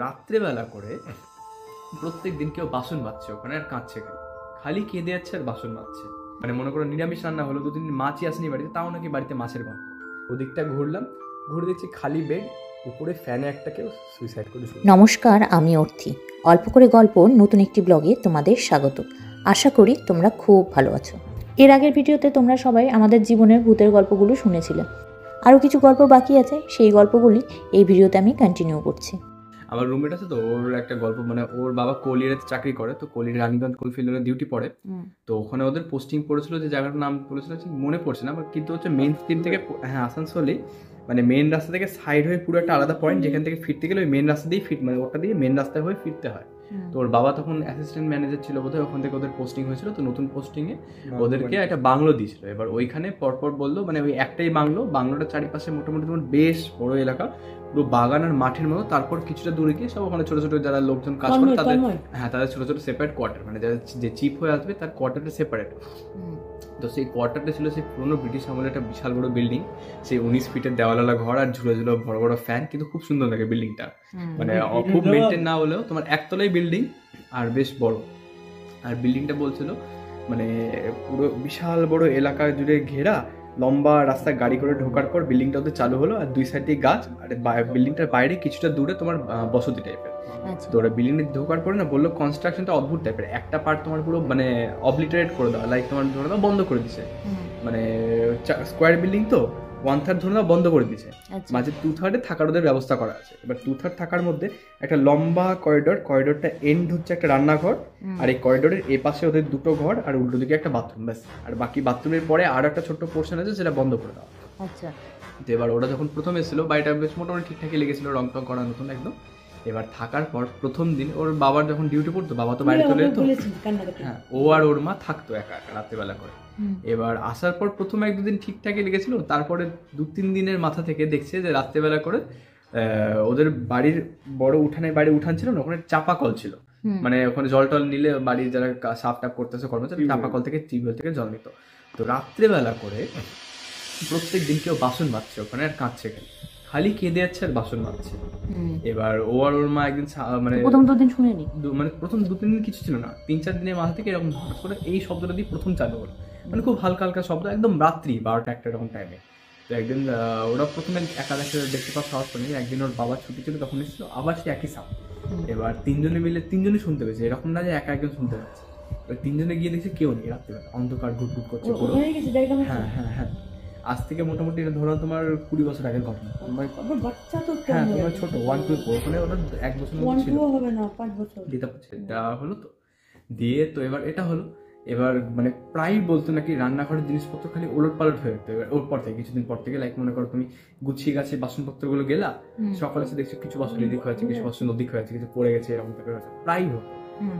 রাত্রেবেলা করে প্রত্যেক দিন কেউ বাসন মাজছে ওখানে আর কাঁদছে, খালি কেঁদে যাচ্ছে আর বাসন মাজছে। মানে মনে করো নিরামিষ রান্না হলো, 2-3 দিন মাছই আসেনি বাড়িতে, তাও নাকি বাড়িতে মাছের গন্ধ। ওদিকটা ঘুরলাম, ঘুরে দেখছি খালি বেড, উপরে ফ্যানে একটা কেউ সুইসাইড করে শুয়ে। নমস্কার, আমি অর্থি। অল্প করে গল্প নতুন একটি ব্লগে তোমাদের স্বাগত। আশা করি তোমরা খুব ভালো আছো। এর আগের ভিডিওতে তোমরা সবাই আমাদের জীবনের ভূতের গল্পগুলো শুনেছিলে। আরও কিছু গল্প বাকি আছে, সেই গল্পগুলি এই ভিডিওতে আমি কন্টিনিউ করছি। আমার রুমমেট আছে তো, ওর একটা গল্প, মানে ওর বাবা কোলিয়ারে চাকরি করে, তো কোলিয়ার রানীগঞ্জ কোলফিল্ডে ডিউটি পড়ে। তো ওখানে ওদের পোস্টিং পড়েছিল, যে জায়গাটার নাম বলেছিল ঠিক মনে পড়ছে না, কিন্তু হচ্ছে মেন স্ট্রিম থেকে, হ্যাঁ আসানসোলে, মানে মেন রাস্তা থেকে সাইড হয়ে পুরো একটা আলাদা পয়েন্ট, যেখান থেকে ফিরতে গেলে ওই মেন রাস্তা দিয়ে মানে ওটা দিয়ে মেন রাস্তায় হয়ে ফিরতে হয়। তো ওর বাবা তখন অ্যাসিস্ট্যান্ট ম্যানেজার ছিল বোধহয়, ওখান থেকে ওদের পোস্টিং হয়েছিল। তো নতুন পোস্টিংয়ে ওদেরকে একটা বাংলো দিয়েছিল। এবার ওইখানে পরপর বললো, মানে ওই একটাই বাংলোটার চারিপাশে মোটামুটি তোমার বেশ বড় এলাকা, পুরো বাগান আর মাঠের মতো। তারপর কিছুটা দূরে গিয়ে সব ওখানে ছোট ছোট যারা লোকজন কাজ করে তাদের, হ্যাঁ তাদের ছোট ছোট সেপারেট কোয়ার্টার, মানে যারা যে চিফ হয়ে আসবে তার কোয়ার্টারটা সেপারেট। তো সেই কোয়ার্টারটা ছিল সেই পুরোনো ব্রিটিশ আমলের একটা বিশাল বড় বিল্ডিং, সেই 19 ফিটের দেওয়ালালা ঘর আর ঝুলো ঝুলো বড় বড় ফ্যান, কিন্তু খুব সুন্দর লাগে বিল্ডিংটা। মানে খুব মেনটেন না হলেও তোমার একতলাই বিল্ডিং আর বেশ বড়। আর বিল্ডিংটা বলছিল মানে পুরো বিশাল বড় এলাকা জুড়ে ঘেরা, লম্বা রাস্তায় গাড়ি করে ঢোকার পর বিল্ডিংটা ওদের চালু হলো, আর দুই সাইড দিয়ে গাছ, আর বিল্ডিংটার বাইরে কিছুটা দূরে তোমার বসতি টাইপের। তো ওরা বিল্ডিং ঢোকার পরে না বললো কনস্ট্রাকশনটা অদ্ভুত টাইপের, একটা পার্ট তোমার পুরো মানে অবলিটারেট করে দেওয়া, লাইক তোমার ধরে দাও বন্ধ করে দিছে, মানে স্কোয়ার বিল্ডিং তো 1/3 ধরে দাও বন্ধ করে দিছে, মাঝে 2/3 থাকার ওদের ব্যবস্থা করা আছে। এবার 2/3 থাকার মধ্যে একটা লম্বা করিডোরটা এন্ড হচ্ছে একটা রান্নাঘর, আর এই করিডোরের এ পাশে ওদের দুটো ঘর আর উল্টো দিকে একটা বাথরুম, ব্যাস। আর বাকি বাথরুমের পরে আর একটা ছোট্ট পোর্শন আছে, সেটা বন্ধ করে দেওয়া। আচ্ছা। তো এবার ওরা যখন প্রথম এসেছিল, বাড়িটা বেশ মোটামুটি ঠিকঠাকই লেগেছিল, রং টং করা নতুন একদম। এবার থাকার পর প্রথম দিন ওর বাবার যখন ডিউটি পড়তো, বাবা তো বাইরে চলে যেত, হ্যাঁ ও আর ওর মা থাকতো একা একা রাত্রেবেলা করে। এবার আসার পর প্রথম 1-2 দিন ঠিকঠাকই লেগেছিল, তারপরে 2-3 দিনের মাথা থেকে দেখছে যে রাত্রেবেলা করে ওদের বাড়ির বড় উঠানের বাইরে উঠান ছিল না, ওখানে চাপা কল ছিল, মানে ওখানে জল টল নিলে বাড়ির যারা সাফ টাপ করতেছে কর্মচারী, চাপা কল থেকে টিউবওয়েল থেকে জল নিত। তো রাত্রেবেলা করে প্রত্যেক দিন কেউ বাসন মাজছে ওখানে আর কাঁদছে, খালি কেঁদে যাচ্ছে আর বাসন মাজছে। এবার ও আর ওর মা একদিন মানে প্রথম 2 দিন শুনেনি, মানে প্রথম 2-3 দিন কিছু ছিল না, 3-4 দিনের মাথা থেকে এরকম হঠাৎ করে এই শব্দটা দিয়ে প্রথম চালু হলো, মানে খুব হালকা হালকা শব্দ, একদম রাত্রি 12টা-1টা এরকম টাইমে। তো একদিন ওরা প্রথমে একা দেখতে পাওয়া সাহস পায়নি, একদিন ওর বাবার ছুটি ছিল তখন এসেছিল, আবার সে একই সাউন্ড। এবার তিনজনে মিলে তিনজনই শুনতে পেয়েছে, এরকম না যে একা একজন শুনতে পাচ্ছে। এবার তিনজনে গিয়ে দেখছে কেউ নেই রাত্রিবেলা, অন্ধকার ঘুটঘুট করছে পুরো। হ্যাঁ হ্যাঁ হ্যাঁ, আজ থেকে মোটামুটি এটা ধরো তোমার 20 বছর আগের ঘটনা। হ্যাঁ তোমার ছোট 1-2 ওখানে ওটা 1 বছর ছিল, হবে না 5 বছর এটা হলো। তো দিয়ে তো এবার এটা হলো, এবার মানে প্রায় বলতো নাকি রান্নাঘরের জিনিসপত্র খালি ওলট পালট হয়ে যেত। এবার ওর পর থেকে কিছুদিন পর থেকে, লাইক মনে করো তুমি গুছিয়ে গাছে বাসনপত্র গুলো গেলা, সকালে এসে দেখছো কিছু বাসন এদিক হয়েছে, কিছু বাসন ওদিক হয়েছে, কিছু পড়ে গেছে, এরকম প্রায় হতো।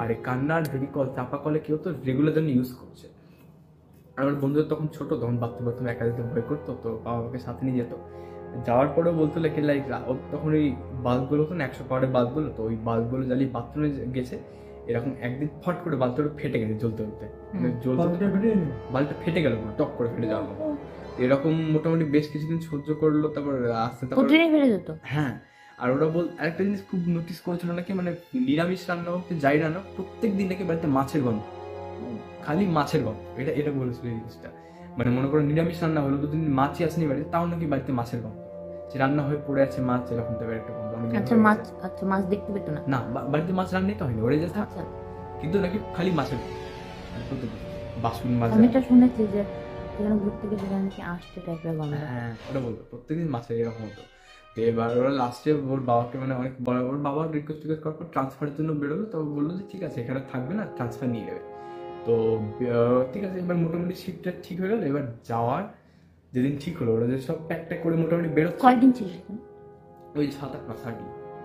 আর এই কান্নার যদি কল চাপা কলে কেউ তো রেগুলার জন্য ইউজ করছে। আমার বন্ধুদের তখন ছোট, তখন বাথরুম একা যেতে ভয় করতো, তো বাবা আমাকে সাথে নিয়ে যেত। যাওয়ার পরেও বলতো লাইক তখন ওই বাল্বগুলো তো 100 পাওয়ারের বাল্বগুলো, তো ওই বাল্বগুলো জ্বালিয়ে বাথরুমে গেছে, এরকম একদিন ফট করে বাল্বটা ফেটে গেছে জ্বলতে জ্বলতে, বাল্বটা ফেটে গেল টক করে ফেটে যাওয়ার মতো। এরকম মোটামুটি বেশ কিছুদিন সহ্য করলো, তারপর আস্তে আস্তে হ্যাঁ। আর ওরা আরেকটা জিনিস খুব নোটিস করেছিল নাকি, মানে নিরামিষ রান্না হোক যাই রান্না, প্রত্যেক দিন নাকি বাড়িতে মাছের গন্ধ, খালি মাছের গন্ধ। এটা বলেছিল এই জিনিসটা, মানে মনে করো নিরামিষ রান্না হলো, 2 দিন মাছই আসেনি বাড়িতে, তাও নাকি বাড়িতে মাছের গন্ধ, যে রান্না হয়ে পড়ে আছে মাছ, এরকম টাইপের একটা গন্ধ। আচ্ছা মাছ দেখতে পেতো না? না, বাড়িতে মাছ রান্নাই তো হয়নি, ওরে যা থাক, কিন্তু নাকি খালি মাছের বাসন মাছ। আমি এটা শুনেছি যে যেখানে ঘুরতে গেলে নাকি আসতে টাইপের গন্ধ, হ্যাঁ ওটা বলতো প্রত্যেকদিন মাছের এরকম হতো। তো এবার ওরা লাস্টে ওর বাবাকে, মানে অনেক বড়, ওর বাবা রিকোয়েস্ট করার পর ট্রান্সফারের জন্য বেরোলো, তো বললো যে ঠিক আছে এখানে থাকবে না, ট্রান্সফার নিয়ে নেবে। তো ঠিক আছে, এবার মোটামুটি শিফটটা ঠিক হয়ে গেল। এবার যাওয়ার যেদিন ঠিক হলো, ওরা যে সব প্যাক করে মোটামুটি বেরোচ্ছে। কয়দিন ছিল? ওই 7-8 মাস আগে,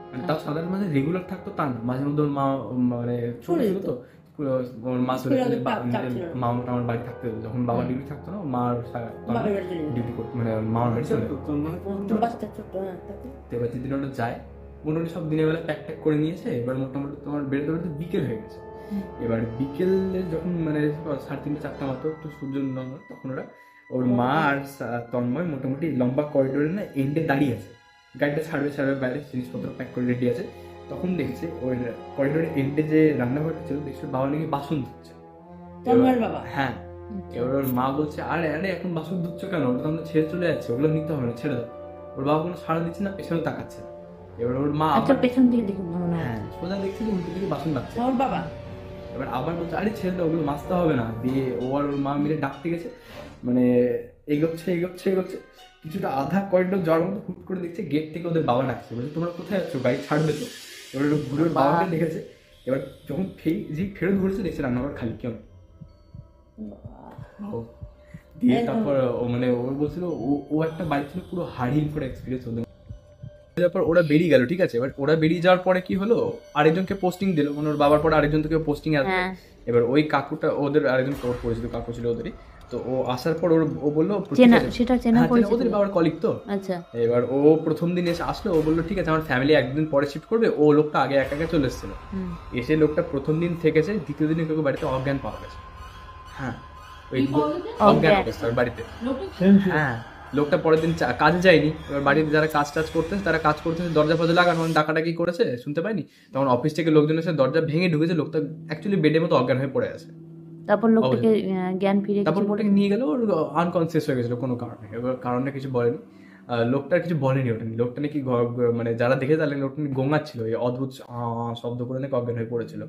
মানে তাও 7-8 মাসে রেগুলার থাকতো তা না, মাঝে মধ্যে ওর মা মানে ছোট ছিল তো, ওর মা চলে গেলে মা আমার বাড়ি থাকতে, যখন বাবা ডিউটি থাকতো না, মার ডিউটি করতো, মানে মামার বাড়ি চলে। এবার যেদিন ওরা যায় মোটামুটি সব দিনের বেলা প্যাক করে নিয়েছে। এবার মোটামুটি তোমার বেরোতে বেরোতে বিকেল হয়ে গেছে। এবার বিকেলে যখন মানে 3:30-4টা মতো একটু সূর্য নমল, তখন ওরা ওর মা আর তন্ময় মোটামুটি লম্বা করিডোরে না এন্ডে দাঁড়িয়ে আছে, গাড়িটা ছাড়বে বাইরে, জিনিসপত্র প্যাক করে রেডি আছে। তখন দেখছে ওই করিডোরের এন্ডে যে রান্নাঘরটা ছিল, দেখছে বাবা নাকি বাসন ধুচ্ছে। বাবা হ্যাঁ, এবার ওর মা বলছে আরে আরে এখন বাসন ধুচ্ছ কেন, ওটা তো আমরা ছেড়ে চলে যাচ্ছে, ওগুলো নিতে হবে না, ছেড়ে দাও। ওর বাবা কোনো সাড়া দিচ্ছে না, পেছনে তাকাচ্ছে। এবার ওর মা পেছন দিকে দেখে মনে হয় হ্যাঁ সোজা দেখছে যে উল্টো দিকে বাসন মারছে। ওর বাবা এবার আবার বলছে আরে ছেড়ে দাও, ওগুলো মাছতে হবে না। দিয়ে ও আর ওর মা মিলে ডাকতে গেছে, মানে এগোচ্ছে এগোচ্ছে এগোচ্ছে, কিছুটা আধা করিডোর যাওয়ার মতো হুট করে দেখছে গেট থেকে ওদের বাবা ডাকছে, বলছে তোমরা কোথায় যাচ্ছ, গাড়ি ছাড়বে তো। এবার ঘুরে ওর বাবাকে দেখেছে। এবার যখন ফেরত ঘুরেছে দেখছে রান্নাঘর খালি, কেউ নেই। দিয়ে তারপর ও মানে ও বলছিল ও একটা বাইক ছিল পুরো হাড়ির করে এক্সপিরিয়েন্স হতো। তারপর ওরা বেরিয়ে গেল, ঠিক আছে। এবার ওরা বেরিয়ে যাওয়ার পরে কি হলো, আরেকজনকে পোস্টিং দিল, মানে ওর বাবার পরে আরেকজন থেকে পোস্টিং আসবে। এবার ওই কাকুটা ওদের আরেকজন পরিচিত কাকু ছিল ওদেরই, তো ও আসার পর ও বললো ওদের বাবার কলিগ তো। আচ্ছা, এবার ও প্রথম দিন এসে আসলো, ও বললো ঠিক আছে আমার ফ্যামিলি একদিন পরে শিফট করবে। ও লোকটা আগে একা চলে এসেছিল, এসে লোকটা প্রথম দিন থেকেছে, দ্বিতীয় দিনে কেউ বাড়িতে অজ্ঞান পাওয়া গেছে। হ্যাঁ, ওই অজ্ঞান অবস্থায় বাড়িতে। হ্যাঁ, লোকটা পরের দিন কাজে যায়নি। এবার বাড়িতে যারা কাজ করতেছে তারা কাজ করতেছে, দরজা ফজা লাগানো, ডাকাডাকি করেছে, শুনতে পায়নি। তখন অফিস থেকে লোকজন এসে দরজা ভেঙে ঢুকেছে, লোকটা অ্যাকচুয়ালি বেডের মতো অজ্ঞান হয়ে পড়ে আছে। তারপর লোকটাকে জ্ঞান ফিরে, তারপর লোকটাকে নিয়ে গেল, ওর আনকনসিয়াস হয়ে গেছিল কোনো কারণে। এবার কারণটা কিছু বলেনি, লোকটার কিছু বলেনি ওটা নিয়ে। লোকটা নাকি মানে যারা দেখে তাহলে লোকটা গোঙাচ্ছিল, এই অদ্ভুত শব্দ করে নাকি অজ্ঞান হয়ে পড়েছিল।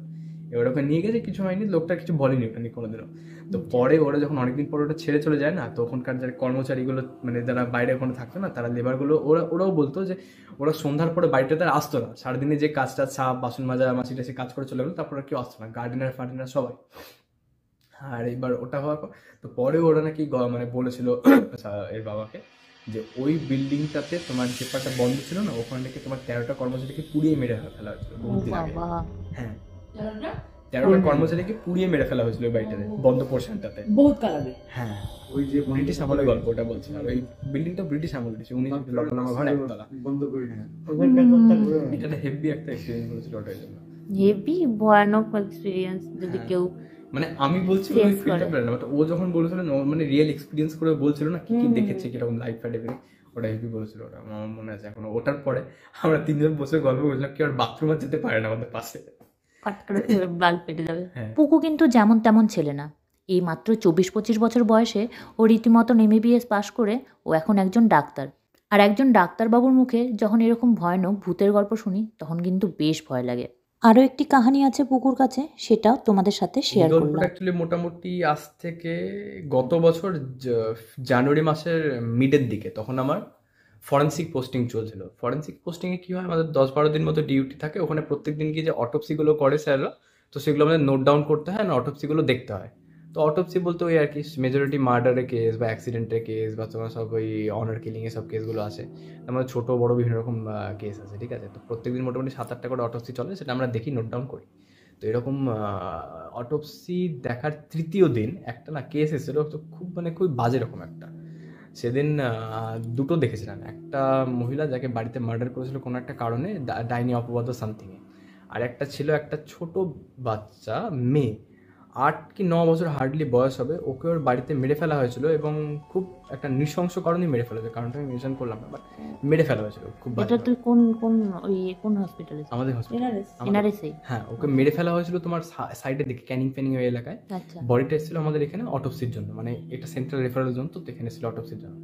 এবার ওকে নিয়ে গেছে, কিছু হয়নি, লোকটা কিছু বলেনি ওটা নিয়ে কোনোদিনও। তো পরে ওরা যখন অনেকদিন পর ওটা ছেড়ে চলে যায় না, তো ওখানকার যারা কর্মচারীগুলো, মানে যারা বাইরে ওখানে থাকতো না, তারা লেবারগুলো, ওরাও বলতো যে ওরা সন্ধ্যার পরে বাড়িটাতে আর আসতো না। সারাদিনে যে কাজটা, সাপ বাসন মাজা মাছিটা সে কাজ করে চলে গেলো, তারপর আর কেউ আসতো না, গার্ডেনার ফার্ডেনার সবাই। আর এবার ওটা হওয়ার পর তো পরে ওরা নাকি মানে বলেছিল এর বাবাকে যে ওই বিল্ডিংটাতে তোমার যে পাটা বন্ধ ছিল না, ওখানে নাকি তোমার 13টা কর্মচারীকে পুড়িয়ে মেরে ফেলা হয়েছিল বহুদিন আগে। হ্যাঁ, 13টা কর্মচারীকে পুড়িয়ে মেরে ফেলা হয়েছিল ওই বাড়িটাতে, বন্ধ পোর্শনটাতে, বহুত কাল আগে। হ্যাঁ, ওই যে ব্রিটিশ আমলের গল্প ওটা বলছে। আর ওই বিল্ডিংটা ব্রিটিশ আমল, 19 লক্ষ লম্বা ঘর একতলা, বন্ধ করে। এটা হেভি একটা এক্সপেরিয়েন্স বলেছিল ওটার জন্য, হেভি ভয়ানক এক্সপেরিয়েন্স। যদি কেউ মানে আমি বলছি ওই ফিলটা পেল না, বাট ও যখন বলেছিল মানে রিয়েল এক্সপিরিয়েন্স করে বলছিল না কি কি দেখেছে, কিরকম লাইফ ফাইটে, ওটা হেভি বলেছিল। ওটা আমার মনে আছে এখনো। ওটার পরে আমরা তিনজন বসে গল্প করছিলাম, কেউ আর বাথরুমে যেতে পারে না আমাদের পাশে, ব্লাড পেটে যাবে। পুকু কিন্তু যেমন তেমন ছেলে না। এই মাত্র 24-25 বছর বয়সে ও রীতিমতো MBBS পাশ করে ও এখন একজন ডাক্তার। আর একজন ডাক্তারবাবুর মুখে যখন এরকম ভয়ানক ভূতের গল্প শুনি, তখন কিন্তু বেশ ভয় লাগে। আরও একটি কাহিনী আছে পুকুর কাছে, সেটাও তোমাদের সাথে শেয়ার করলাম। অ্যাকচুয়ালি মোটামুটি আজ থেকে গত বছর জানুয়ারি মাসের মিডের দিকে, তখন আমার ফরেন্সিক পোস্টিং চলছিল। ফরেন্সিক পোস্টিংয়ে কী হয়, আমাদের 10-12 দিন মতো ডিউটি থাকে। ওখানে প্রত্যেক দিন কি যে অটোপসিগুলো করে স্যাররা, তো সেগুলো আমাদের নোট ডাউন করতে হয়, না অটোপসিগুলো দেখতে হয়। তো অটোপসি বলতে ওই আর কি মেজরিটি মার্ডারের কেস বা অ্যাক্সিডেন্টের কেস বা তোমার সব ওই অনার কিলিংয়ের সব কেসগুলো আছে। আমাদের ছোটো বড়ো বিভিন্ন রকম কেস আছে, ঠিক আছে। তো প্রত্যেকদিন মোটামুটি 7-8টা করে অটোপসি চলে, সেটা আমরা দেখি, নোট ডাউন করি। তো এরকম অটোপসি দেখার তৃতীয় দিন একটা না কেস এসেছিলো, তো খুব বাজে রকম একটা। সেদিন দুটো দেখেছিলাম, একটা মহিলা যাকে বাড়িতে মার্ডার করেছিল কোনো একটা কারণে, ডাইনি অপবাদ সামথিংয়ে। আর একটা ছিল একটা ছোট বাচ্চা মেয়ে, 8 কি 9 বছর হার্ডলি বয়স হবে, ওকে ওর বাড়িতে মেরে ফেলা হয়েছিল, এবং খুব একটা নৃশংস কারণেই মেরে ফেলা হয়েছে, কারণটা আমি মেনশন করলাম না, বাট মেরে ফেলা হয়েছিল খুব বাজে। এটা তুই কোন হসপিটালে? আমাদের হসপিটালে। হ্যাঁ, ওকে মেরে ফেলা হয়েছিল তোমার সাইডের দিকে, ক্যানিং ফ্যানিং ওই এলাকায়। বডিটা এসেছিল আমাদের এখানে অটোপসির জন্য, মানে এটা সেন্ট্রাল রেফারেল জোন, তো এখানে এসেছিল অটোপসির জন্য।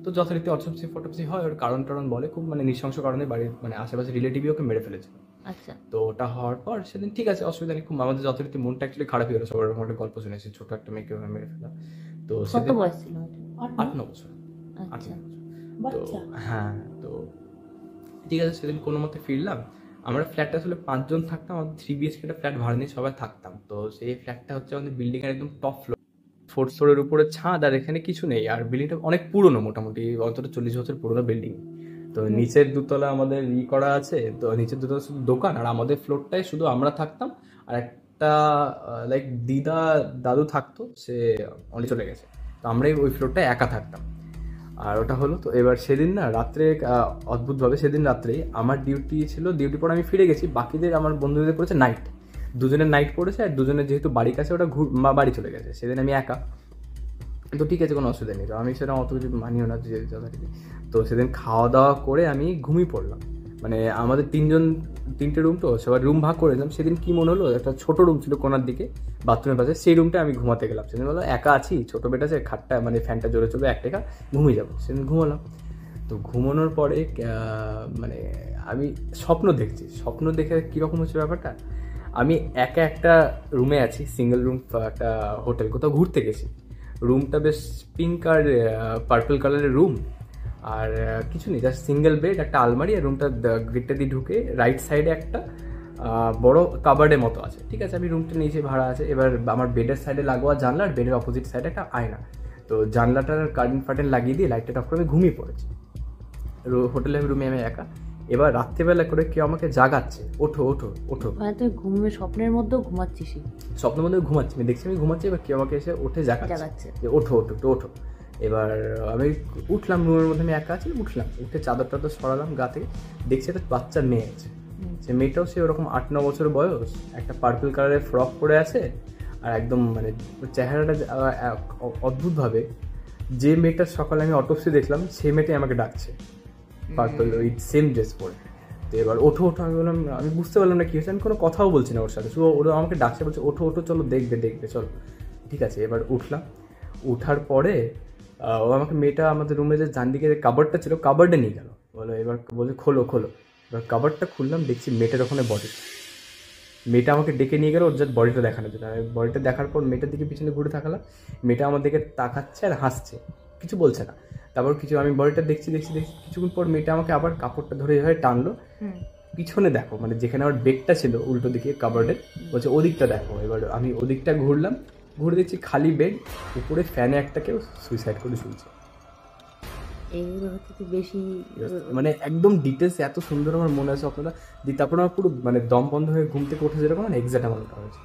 তো যথারীতি অটোপসি হয়, ওর কারণ বলে, খুব মানে নৃশংস কারণে বাড়ির মানে আশেপাশে রিলেটিভই ওকে মেরে ফেলেছিল। আচ্ছা, তো ওটা হওয়ার পর সেদিন ঠিক আছে, অসুবিধা নেই, খুব আমাদের যথারীতি মনটা অ্যাকচুয়ালি খারাপ হয়ে গেলো, সবার এরকম একটা গল্প শুনেছি, ছোট একটা মেয়েকে মেরে ফেলা। তো কত বয়স ছিল? 8-9 বছর। তো হ্যাঁ, তো ঠিক আছে, সেদিন কোনো মতে ফিরলাম। আমরা ফ্ল্যাটটা আসলে 5 জন থাকতাম, আমাদের 3 BHK একটা ফ্ল্যাট ভাড়া নিয়ে সবাই থাকতাম। তো সেই ফ্ল্যাটটা হচ্ছে আমাদের বিল্ডিংয়ের একদম টপ ফ্লোর, 4th ফ্লোরের উপরে ছাদ, আর এখানে কিছু নেই। আর বিল্ডিংটা অনেক পুরনো, মোটামুটি অন্তত 40 বছর পুরনো বিল্ডিং। তো নিচের দুতলা আমাদের করা আছে, তো নিচের দুতলা শুধু দোকান, আর আমাদের ফ্লোরটায় শুধু আমরা থাকতাম। আর একটা লাইক দাদু থাকতো, সে অনেক চলে গেছে, তো আমরাই ওই ফ্লোরটায় একা থাকতাম। আর ওটা হলো তো। এবার সেদিন না রাত্রে অদ্ভুতভাবে সেদিন রাত্রেই আমার ডিউটি ছিল, ডিউটি পরে আমি ফিরে গেছি, বাকিদের আমার বন্ধুদের পড়েছে নাইট, দুজনের নাইট পড়েছে, আর দুজনের যেহেতু বাড়ি কাছে ওটা বাড়ি চলে গেছে। সেদিন আমি একা, তো ঠিক আছে, কোনো অসুবিধা নেই। তো আমি সেটা অত কিছু মানিও না যথারীতি। তো সেদিন খাওয়া দাওয়া করে আমি ঘুমিয়ে পড়লাম, মানে আমাদের তিনটে রুম, তো সবার রুম ভাগ করে দিলাম। সেদিন কি মনে হলো, একটা ছোট রুম ছিল কোনার দিকে বাথরুমের পাশে, সেই রুমটা আমি ঘুমাতে গেলাম। সেদিন বললো একা আছি, ছোটো বেড আছে, খাটটা মানে ফ্যানটা জোরে চলবে, এক টাকা ঘুমিয়ে যাবো। সেদিন ঘুমালাম। তো ঘুমানোর পরে মানে আমি স্বপ্ন দেখে কীরকম হচ্ছে ব্যাপারটা, আমি একা একটা রুমে আছি, সিঙ্গেল রুম, একটা হোটেল কোথাও ঘুরতে গেছি। রুমটা বেশ পিঙ্ক আর পার্পল কালারের রুম, আর কিছু নেই, জাস্ট সিঙ্গেল বেড, একটা আলমারি, আর রুমটা গেটটা দিয়ে ঢুকে রাইট সাইডে একটা বড় কাবার্ডের মতো আছে। ঠিক আছে, আমি রুমটা নিচে ভাড়া আছে। এবার আমার বেডের সাইডে লাগোয়া জানলা, আর বেডের অপোজিট সাইডে একটা আয়না। তো জানলাটার কার্টেন লাগিয়ে দিয়ে লাইটটা অফ করে আমি ঘুমিয়ে পড়েছি। হোটেলের রুমে আমি একা। এবার রাত্রেবেলা করে কেউ আমাকে জাগাচ্ছে, ওঠো ওঠো ওঠো। মানে তুই ঘুমে স্বপ্নের মধ্যেও ঘুমাচ্ছিস? স্বপ্নের মধ্যে ঘুমাচ্ছি, আমি দেখছি আমি ঘুমাচ্ছি, এবার কেউ আমাকে এসে উঠে জাগাচ্ছে যে ওঠো ওঠো একটু ওঠো। এবার আমি উঠলাম, রুমের মধ্যে আমি একা আছি, উঠে চাদর টাদর সরালাম গা থেকে, দেখছি একটা বাচ্চা মেয়ে আছে। সে মেয়েটাও সে ওরকম 8-9 বছর বয়স, একটা পার্পল কালারের ফ্রক পরে আছে, আর একদম মানে চেহারাটা অদ্ভুতভাবে, যে মেয়েটার সকালে আমি অটোপসি দেখলাম সেই মেয়েটাই আমাকে ডাকছে, পার্পল ওই সেম ড্রেস পরে। তো এবার ওঠো ওঠো, আমি বললাম, আমি বুঝতে পারলাম না কি হয়েছে, আমি কোনো কথাও বলছি না ওর সাথে, শুধু ওরা আমাকে ডাকছে, বলছে ওঠো ওঠো চলো দেখবে চলো। ঠিক আছে, এবার উঠলাম। উঠার পরে ও আমাকে, মেয়েটা আমাদের রুমে যে ডান দিকে যে কাবার্ডটা ছিল, কাবার্ডে নিয়ে গেল, বলো এবার বলছে খোলো। এবার কাবার্ডটা খুললাম, দেখছি মেয়েটার ওখানে বডি। মেয়েটা আমাকে ডেকে নিয়ে গেল ওর জাস্ট বডিটা দেখানোর জন্য। বডিটা দেখার পর মেয়েটার দিকে পিছনে ঘুরে থাকলাম, মেয়েটা আমার দিকে তাকাচ্ছে আর হাসছে, কিছু বলছে না। তারপর আমি বডিটা দেখছি, কিছুক্ষণ পর মেয়েটা আমাকে আবার কাপড়টা ধরে এভাবে টানলো, পিছনে দেখো, মানে যেখানে আমার বেডটা ছিল উল্টো দিকে কাবার্ডের, বলছে ওদিকটা দেখো। এবার আমি ওদিকটা ঘুরলাম, ঘুরে দেখছি খালি বেড, উপরে ফ্যানে একটা কেউ সুইসাইড করে শুনছে। এইগুলো হচ্ছে তুই বেশি মানে একদম ডিটেলস এত সুন্দর আমার মনে আছে আপনারা দিয়ে। তারপর আমার পুরো মানে দম বন্ধ হয়ে ঘুম থেকে উঠে যেরকম মানে এক্সাক্ট আমার ওটা হয়েছে।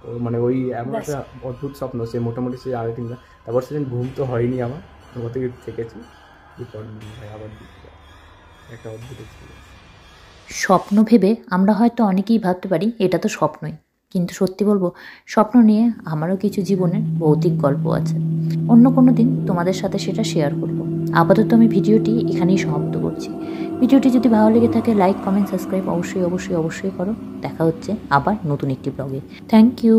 তো মানে ওই এমন একটা অদ্ভুত স্বপ্ন, সে মোটামুটি সে 2.5 দিন। তারপর সেদিন ঘুম তো হয়নি আমার, ঘুমো থেকে থেকেছি, আবার একটা অদ্ভুত এক্সপিরিয়েন্স। স্বপ্ন ভেবে আমরা হয়তো অনেকেই ভাবতে পারি এটা তো স্বপ্নই, কিন্তু সত্যি বলবো, স্বপ্ন নিয়ে আমারও কিছু জীবনের ভৌতিক গল্প আছে। অন্য কোনো দিন তোমাদের সাথে সেটা শেয়ার করব। আপাতত আমি ভিডিওটি এখানেই সমাপ্ত করছি। ভিডিওটি যদি ভালো লেগে থাকে লাইক কমেন্ট সাবস্ক্রাইব অবশ্যই করো। দেখা হচ্ছে আবার নতুন একটি ব্লগে। Thank you.